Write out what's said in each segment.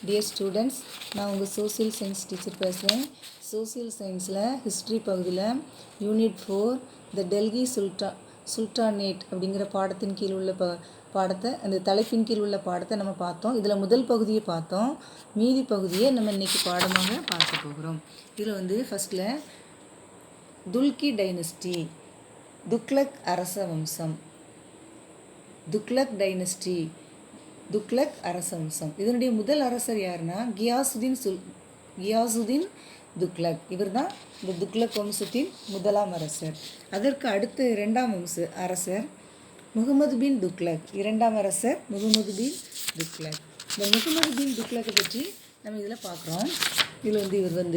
Dear students, நான் உங்கள் social science teacher பேசுகிறேன். சோசியல் சயின்ஸில் ஹிஸ்ட்ரி பகுதியில் யூனிட் 4 த டெல்லி சுல்டானேட் அப்படிங்கிற பாடத்தின் கீழ் உள்ள பாடத்தை, அந்த தலைப்பின் கீழ் உள்ள பாடத்தை நம்ம பார்த்தோம். இதில் முதல் பகுதியை பார்த்தோம். மீதி பகுதியை நம்ம இன்றைக்கி பாடமாக பார்க்க போகிறோம். இதில் ஃபஸ்ட்டில் துல்கி டைனஸ்டி, துக்ளக் அரச வம்சம், துக்ளக் டைனஸ்டி, துக்ளக் அரச வம்சம். இதனுடைய முதல் அரசர் யாருன்னா கியாசுதீன் துக்ளக். இவர் தான் இந்த துக்ளக் வம்சத்தின் முதலாம் அரசர். அதற்கு அடுத்த இரண்டாம் அரசர் முகமது பின் துக்ளக். இரண்டாம் அரசர் முகமது பின் துக்ளக். இந்த முகமது பின் துக்ளக்கை பற்றி நம்ம இதில் பார்க்குறோம். இதில் இவர்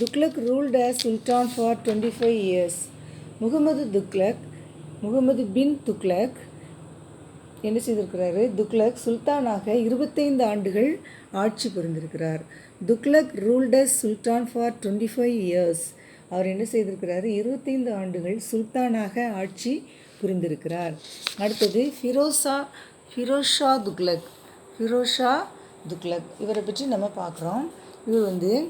Tughlaq ruled as sultan for 25 years. Mohammed பின் துக்ளக் என்ன செய்திருக்கிறாரு? துக்ளக் சுல்தானாக 25 ஆண்டுகள் ஆட்சி புரிந்திருக்கிறார். Tughlaq ruled as sultan for 25 years. அவர் என்ன செய்திருக்கிறாரு? 25 ஆண்டுகள் சுல்தானாக ஆட்சி புரிந்திருக்கிறார். அடுத்தது ஃபிரோஷா துக்ளக். இவரை பற்றி நம்ம பார்க்குறோம். இவர்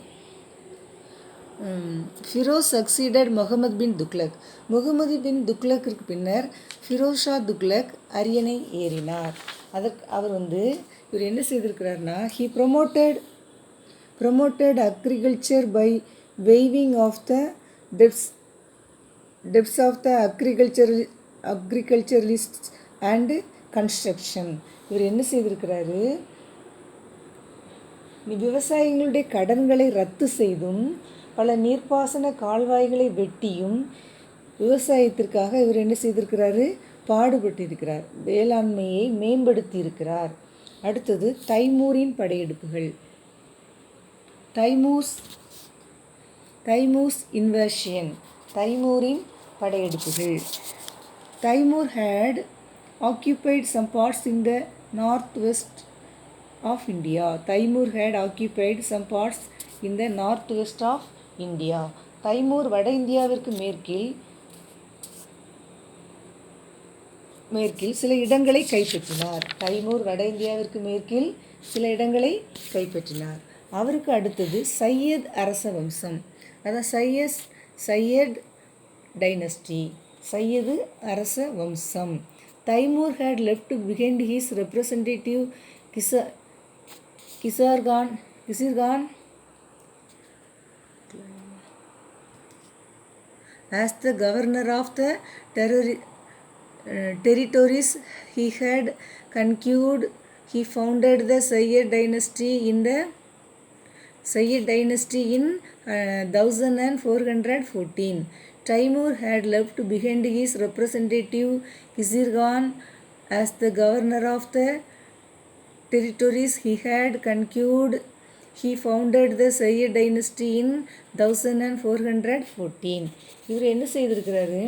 ஃபிரோஸ் சக்சீடட் முகமது பின் துக்ளக். முகமது பின் துக்ளக்கிற்கு பின்னர் ஃபிரோஷா துக்ளக் அரியணை ஏறினார். அவர் இவர் என்ன செய்திருக்கிறார்னா, he promoted agriculture by வெய்விங் of the debts of the agriculturalist and construction. இவர் என்ன செய்திருக்கிறாரு? விவசாயிகளுடைய கடன்களை ரத்து செய்தும் பல நீர்ப்பாசன கால்வாய்களை வெட்டியும் விவசாயத்திற்காக இவர் என்ன செய்திருக்கிறாரு? பாடுபட்டிருக்கிறார். வேளாண்மையை மேம்படுத்தி இருக்கிறார். அடுத்தது தைமூரின் படையெடுப்புகள். தைமூஸ் இன்வர்ஷன். தைமூரின் படையெடுப்புகள். Timur had occupied some parts in the northwest of India. Timur had occupied some parts in the northwest of India. தைமூர் வட இந்தியாவிற்கு மேற்கில் சில இடங்களை கைப்பற்றினார். தைமூர் வட இந்தியாவிற்கு மேற்கில் சில இடங்களை கைப்பற்றினார். அவருக்கு அடுத்தது சையத் அரச வம்சம், அதான் சையத் டைனஸ்டி, சையது அரச வம்சம். Timur had left behind his representative Khizir Khan as the governor of the territories he had conquered. He founded the Sayyid dynasty in 1414. Taimur had left behind his representative Kizirgan as the governor of the territories he had conquered. He founded the Sayyid dynasty in 1414. இவர் என்ன செய்திருக்கிறாரு?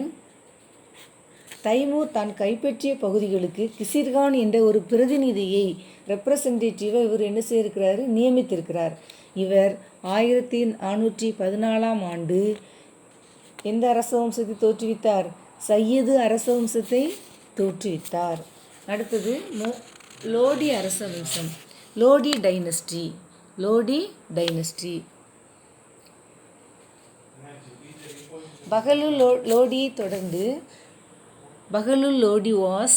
Timur தான் கைப்பற்றிய பகுதிகளுக்கு கிசிர்கான் என்ற ஒரு பிரதிநிதியை, ரெப்ரசன்டேட்டிவை இவர் என்ன செய்திருக்கிறாரு? நியமித்திருக்கிறார். இவர் 1414 ஆண்டு எந்த அரச வம்சத்தை தோற்றுவித்தார்? சையது அரச வம்சத்தை தோற்றுவித்தார். அடுத்தது லோடி அரச வம்சம், லோடி டைனஸ்டி. பஹலுல் லோடியை தொடர்ந்து பஹலுல் Lodi was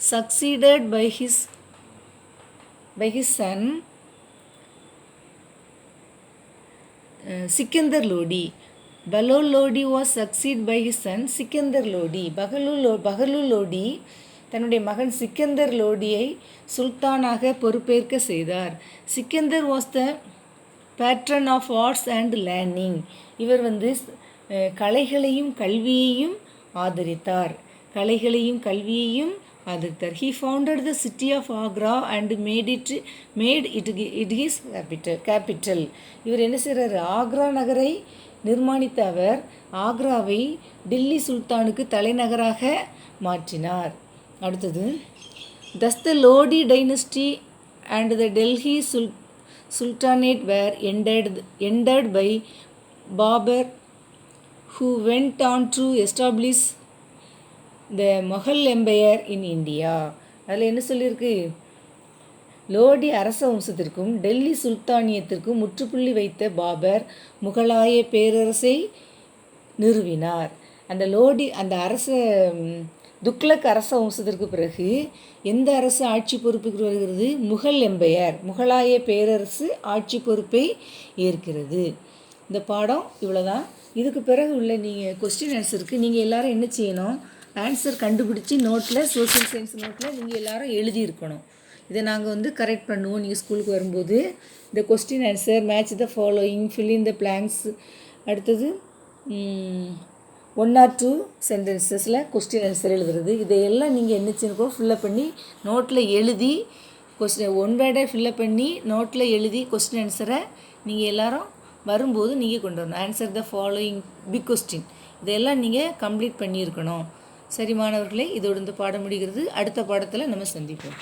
succeeded by his son Sikandar Lodi. பலோல் Lodi was succeeded by his son Sikandar Lodi. பஹலுல் Lodi தன்னுடைய மகன் சிக்கந்தர் லோடியை சுல்தானாக பொறுப்பேற்க செய்தார். Sikandar was the patron of arts and learning. இவர் கலைகளையும் கல்வியையும் ஆதரித்தார். He founded the city of Agra and made it his capital. இவர் என்ன செய்கிறார்? ஆக்ரா நகரை நிர்மாணித்த அவர் ஆக்ராவை டில்லி சுல்தானுக்கு தலைநகராக மாற்றினார். அடுத்தது thus the Lodi dynasty and the Delhi Sultanate were ended by Babur, who went on to establish the Mughal Empire in India. அதில் என்ன சொல்லியிருக்கு? லோடி அரச வம்சத்திற்கும் டெல்லி சுல்தானியத்திற்கும் முற்றுப்புள்ளி வைத்த பாபர் முகலாய பேரரசை நிறுவினார். அந்த லோடி அந்த துக்ளக் அரச வம்சத்திற்கு பிறகு எந்த அரசு ஆட்சி பொறுப்புக்கு வருகிறது? முகல் எம்பையர், முகலாய பேரரசு ஆட்சி பொறுப்பை ஏற்கிறது. இந்த பாடம் இவ்வளோதான். இதுக்கு பிறகு உள்ள நீங்கள் கொஸ்டின் ஆன்சருக்கு நீங்கள் எல்லோரும் என்ன செய்யணும்? ஆன்சர் கண்டுபிடிச்சி நோட்டில், சோஷியல் சயின்ஸ் நோட்டில் நீங்கள் எல்லோரும் எழுதியிருக்கணும். இதை நாங்கள் கரெக்ட் பண்ணுவோம் நீங்கள் ஸ்கூலுக்கு வரும்போது. இந்த question answer, match the following, fill in the blanks, அடுத்தது 1 or 2 சென்டென்சஸில் கொஸ்டின் ஆன்சர் எழுதுறது. இதையெல்லாம் நீங்கள் என்ன செய்யணும்? ஃபில்லப் பண்ணி நோட்டில் எழுதி கொஸ்டின் 1 வேர்டை ஃபில்லப் பண்ணி நோட்டில் எழுதி கொஸ்டின் ஆன்சரை நீங்கள் எல்லோரும் வரும்போது நீங்கள் கொண்டு வரணும். Answer the following pick question, இதையெல்லாம் நீங்கள் கம்ப்ளீட் பண்ணியிருக்கணும். சரி மாணவர்களே, இதோடு இந்த பாடம் முடிகிறது. அடுத்த பாடத்தில் நம்ம சந்திப்போம்.